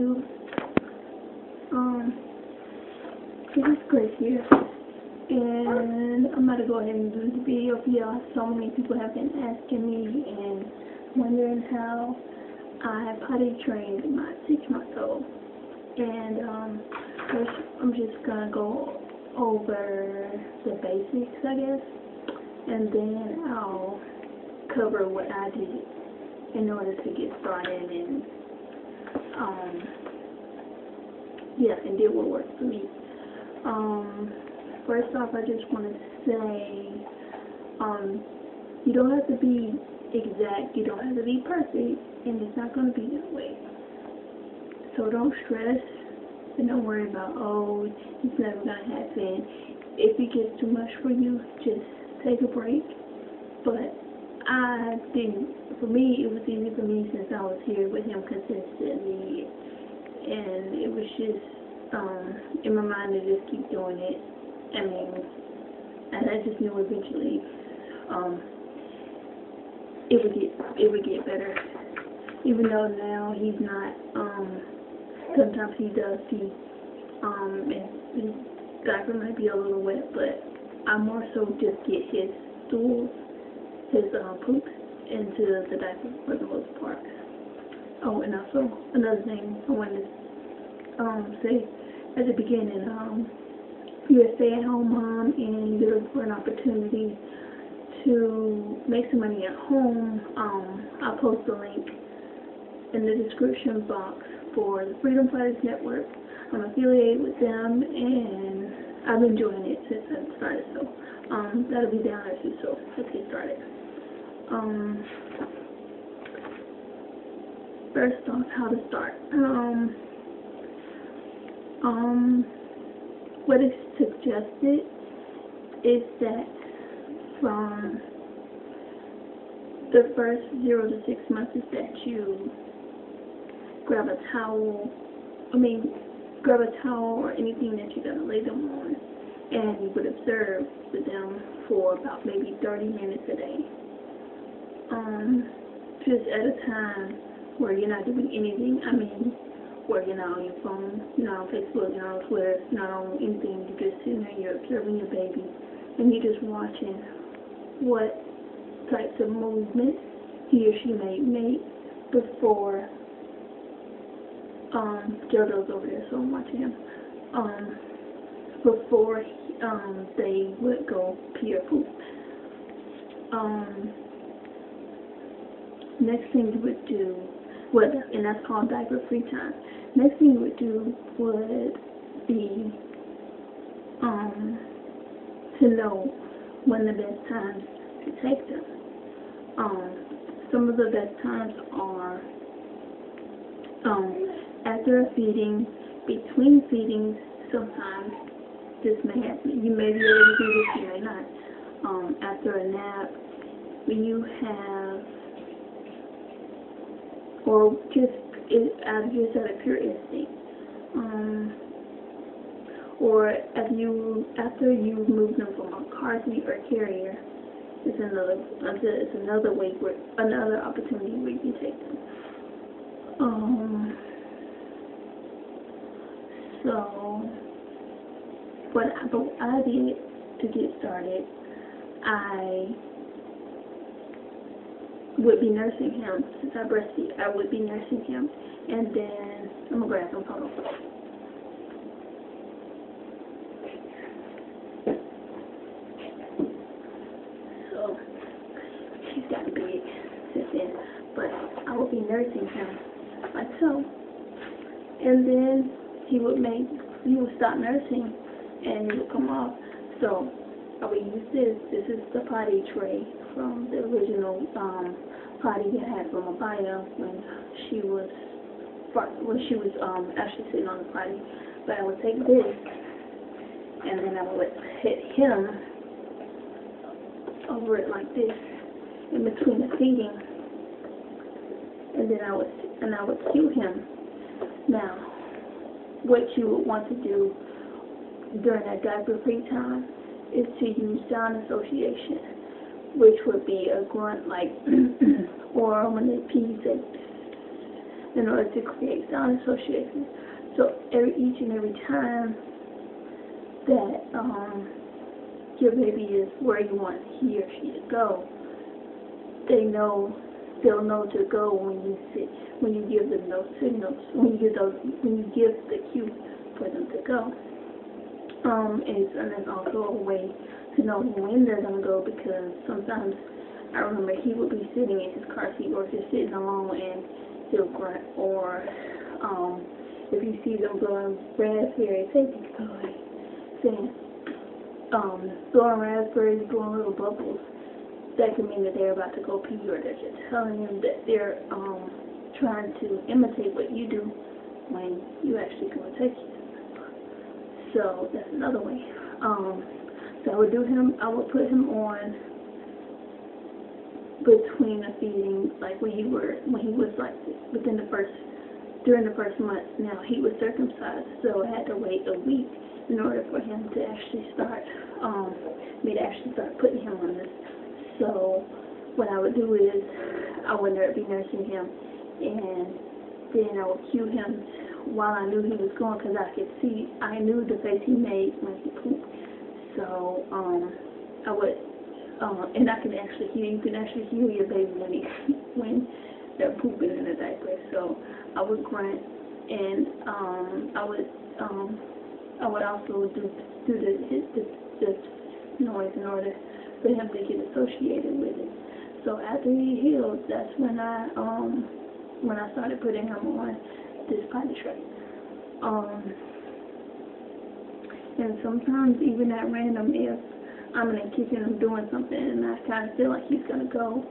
YouTube. This is Grace here, and I'm about to go ahead and do the video for y'all. So many people have been asking me and wondering how I potty trained my 6-month-old. And first, I'm just gonna go over the basics, I guess, and then I'll cover what I did in order to get started, and and did what worked for me. First off, I just want to say, you don't have to be exact, you don't have to be perfect, and it's not going to be that way. So don't stress, and don't worry about, oh, it's never going to happen. If it gets too much for you, just take a break. But I didn't, for me, it was easy for me since I was here with him consistently, and it was just, in my mind to just keep doing it. I mean, and I just knew eventually, it would get better. Even though now he's not, sometimes he does pee, and his diaper might be a little wet, but I more so just get his stools, his poop into the diaper for the most part. Oh, and also another thing I wanted to say at the beginning, if you're a stay-at-home mom and you're looking for an opportunity to make some money at home, I'll post a link in the description box for the Freedom Fighters Network. I'm affiliated with them, and I've been doing it since I started, so that'll be down there too, so let's get started. First off, how to start. What is suggested is that from the first 0 to 6 months is that you grab a towel or anything that you're going to lay them on, and you would observe with them for about maybe 30 minutes a day. Just at a time where you're not doing anything, where you're not on your phone, you're not on Facebook, you're not on Twitter, you're not on anything, you're just sitting there, you're observing your baby, and you're just watching what types of movements he or she may make before, Jojo's over there, so I'm watching him, before they would go pee or poop. Next thing you would do, and that's called diaper free time. Next thing you would do would be to know when the best times to take them. Some of the best times are after a feeding, between feedings. Sometimes this may happen. You may be able to do this, you may not. After a nap, when you have, or just out of pure instinct, or after you move them from a car seat or carrier, it's another opportunity where you can take them. So what I did to get started, I would be nursing him. Since I breastfeed, I would be nursing him, and then I'm gonna grab some photos. So he's gotten big since then, but I would be nursing him like so, and then he would stop nursing, and he would come off. So I would use this. This is the potty tray from the original potty I had from Abaya when she was actually sitting on the potty. But I would take this, and then I would hit him over it like this in between the feeding, and then I would cue him. Now, what you would want to do during that diaper free time is to use sound association, which would be a grunt like, or when they pee, say, in order to create sound associations. So each and every time that your baby is where you want he or she to go, they'll know to go when you give them those signals, when you give the cue for them to go. And it's also a way to know when they're gonna go, because sometimes I remember he would be sitting in his car seat or just sitting alone and he'll grunt, or if you see them blowing raspberries, saying blowing raspberries, blowing little bubbles, that can mean that they're about to go pee, or they're just telling you that they're trying to imitate what you do when you actually go and take it. So that's another way. So I would put him on between the feeding, like when he was like during the first month. Now he was circumcised, so I had to wait a week in order for him to actually start, me to actually start putting him on this. So what I would do is I would be nursing him, and then I would cue him while I knew he was going, because I knew the face he made when he pooped. So I would, and you can actually hear your baby when they're pooping in a diaper. So I would grunt, and I would also do the noise in order for him to get associated with it. So after he healed, that's when I started putting him on this potty tray. And sometimes even at random, if I'm in the kitchen and doing something and I kind of feel like he's gonna go,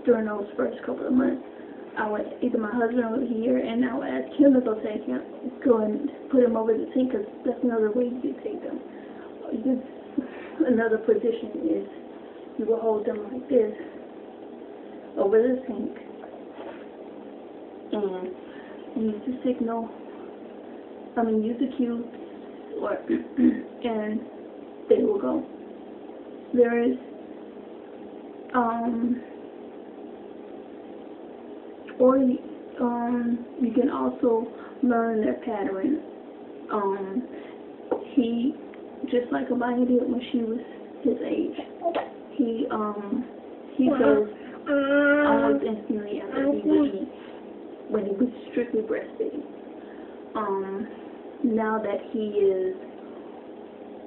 during those first couple of months, either my husband would hear and I would ask him to go and put him over the sink, because that's another way you can take them. Another position is you will hold them like this over the sink and use the cue, and they will go. There is, or you can also learn their pattern. He, just like Abaya did when she was his age, he goes almost instantly after he would eat when he was strictly breastfeeding. Now that he is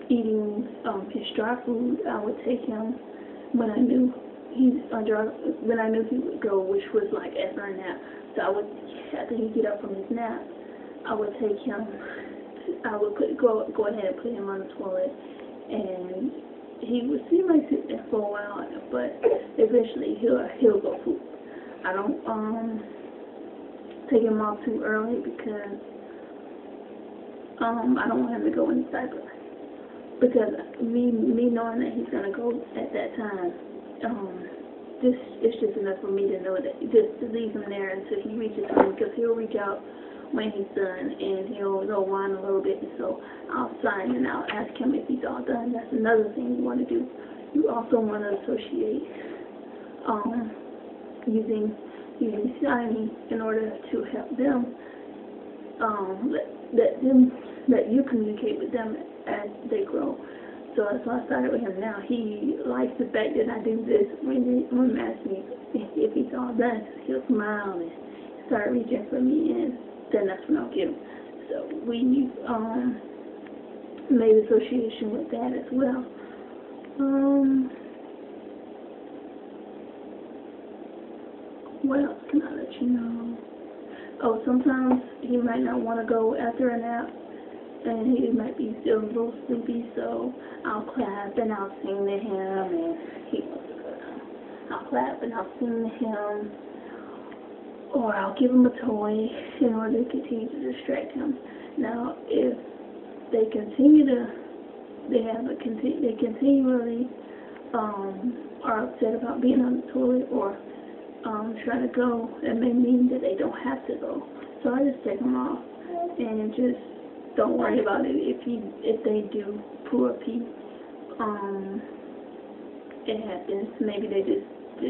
eating his dry food, I would take him when I knew he would go, which was like after a nap. So after he get up from his nap, I would take him. I would go ahead and put him on the toilet, and he might sit there for a while, but eventually he'll go poop. I don't take him off too early, because I don't want him to go in his diaper, because me knowing that he's gonna go at that time, it's just enough for me to know that, just to leave him there until he reaches home, because he'll reach out when he's done, and he'll go whine a little bit, and so I'll sign and I'll ask him if he's all done. That's another thing you want to do. You also want to associate using signing in order to help them, let you communicate with them as they grow. So that's why I started with him. Now he likes the fact that I do this. When he asks me if he's all done, he'll smile and start reaching for me, and then that's when I'll get him. So we made association with that as well. What else can I let you know? Oh, sometimes he might not want to go after a nap, and he might be still a little sleepy, so I'll clap and I'll sing to him, and he wants to go down. I'll clap and I'll sing to him, or I'll give him a toy in order to continue to distract him. Now, if they continually are upset about being on the toilet or trying to go, it may mean that they don't have to go. So I just take them off and just don't worry about it. If they do poo or pee, it happens. Maybe they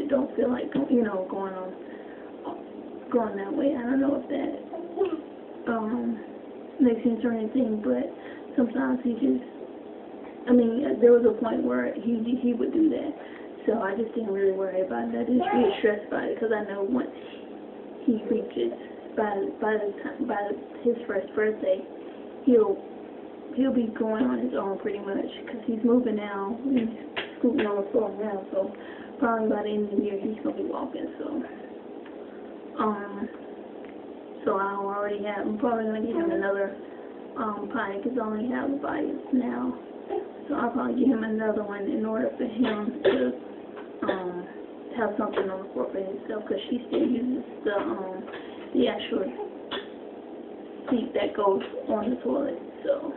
don't feel like going on going that way. I don't know if that makes sense or anything, but sometimes he just, I mean, there was a point where he would do that, so I just didn't really worry about it. I didn't really stress about it, because I know once he reaches by his first birthday, he'll be going on his own pretty much, because he's moving now. He's scooting on the floor now, so probably by the end of the year he's gonna be walking. So I already have. I'm probably gonna get him another potty, because I only have a potty now. So I'll probably get him another one in order for him to have something on the floor for himself, because she still uses the actual seat that goes on the toilet. So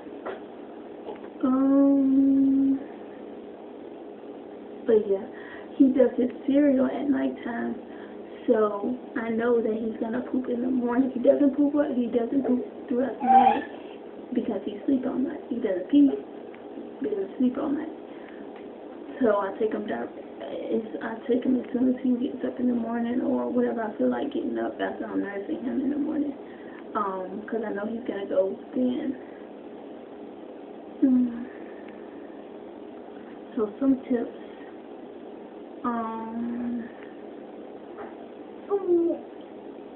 but yeah, he does his cereal at nighttime, so I know that he's gonna poop in the morning. He doesn't poop throughout the night because he sleeps all night. He doesn't pee because he sleeps all night. So I take him down. I take him as soon as he gets up in the morning, or whatever I feel like getting up after I'm nursing him in the morning, because I know he's gonna go then. So some tips.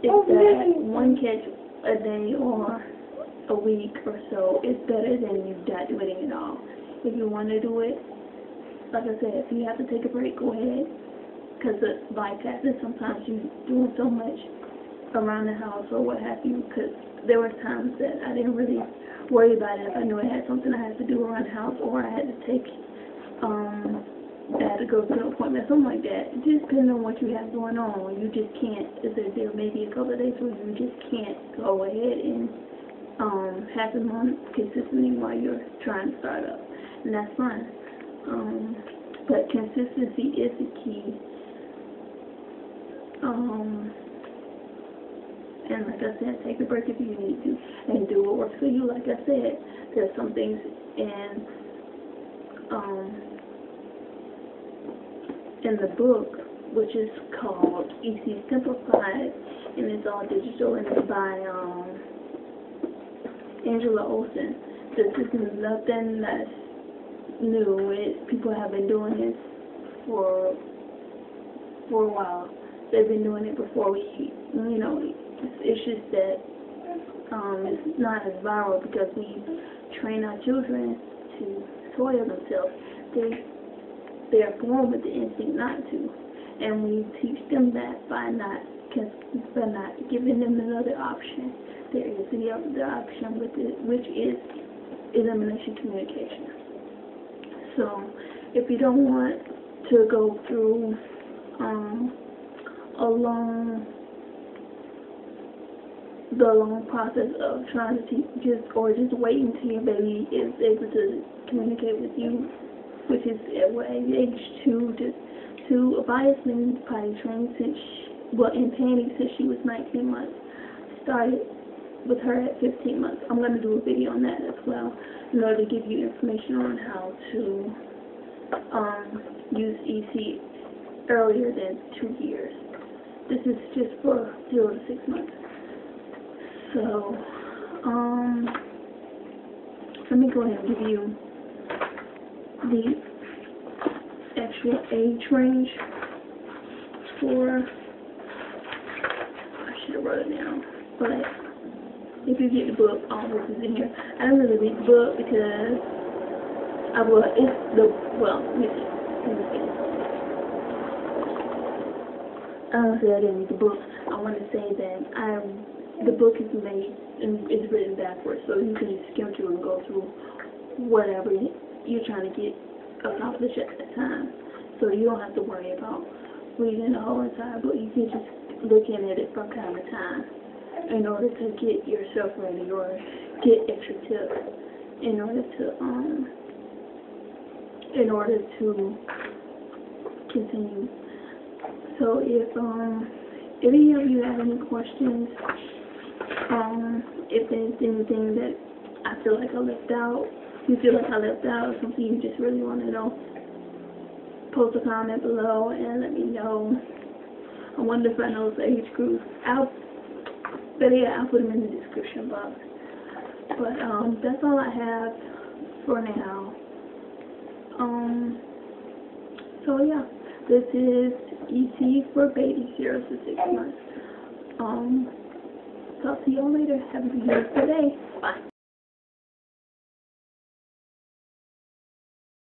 If that one catch a day or a week or so is better than you not doing it at all. If you want to do it, like I said, if you have to take a break, go ahead. Because the bypassing, sometimes you're doing so much around the house or what have you. Because there were times that I didn't really worry about it. If I knew I had something I had to do around the house, or I had to take, I had to go to an appointment, something like that. It just depends on what you have going on. You just can't. There may be a couple of days where you just can't go ahead and have them on consistently while you're trying to start up, and that's fine. But consistency is the key. And like I said, take a break if you need to, and do what works for you. Like I said, there's some things in the book, which is called EC Simplified, and it's all digital, and it's by Angela Olsen. This is nothing that's new. People have been doing this for a while. They've been doing it before we, it's just that it's not as viral because we train our children to soil themselves. They are born with the instinct not to, and we teach them that by not giving them another option. There is the other option with it, which is elimination communication. So if you don't want to go through the long process of trying to just wait until your baby is able to communicate with you, which is at age 2 to Abaya's been potty trained in Panty since she was 19 months. Started with her at 15 months. I'm going to do a video on that as well, in order to give you information on how to use EC earlier than 2 years. This is just for 0 to 6 months. So, let me go ahead and give you the actual age range for, I should have wrote it down, but if you get the book, all this is in here. I don't really read the book because let me see. I don't say I didn't read the book. I want to say that the book is made and it's written backwards, so you can just skim through and go through whatever you're trying to get accomplished at the time. So you don't have to worry about reading the whole entire book. You can just look at it from time to time in order to get yourself ready or get extra tips in order to continue. So if any of you have any questions, if there's anything that I feel like I left out, you feel like I left out, or something you just really want to know, post a comment below and let me know. I wonder if I know his age group. I'll put him in the description box. But that's all I have for now. So yeah, this is ET for baby 0 to 6 months. Talk to y'all later. Have a beautiful day. Bye.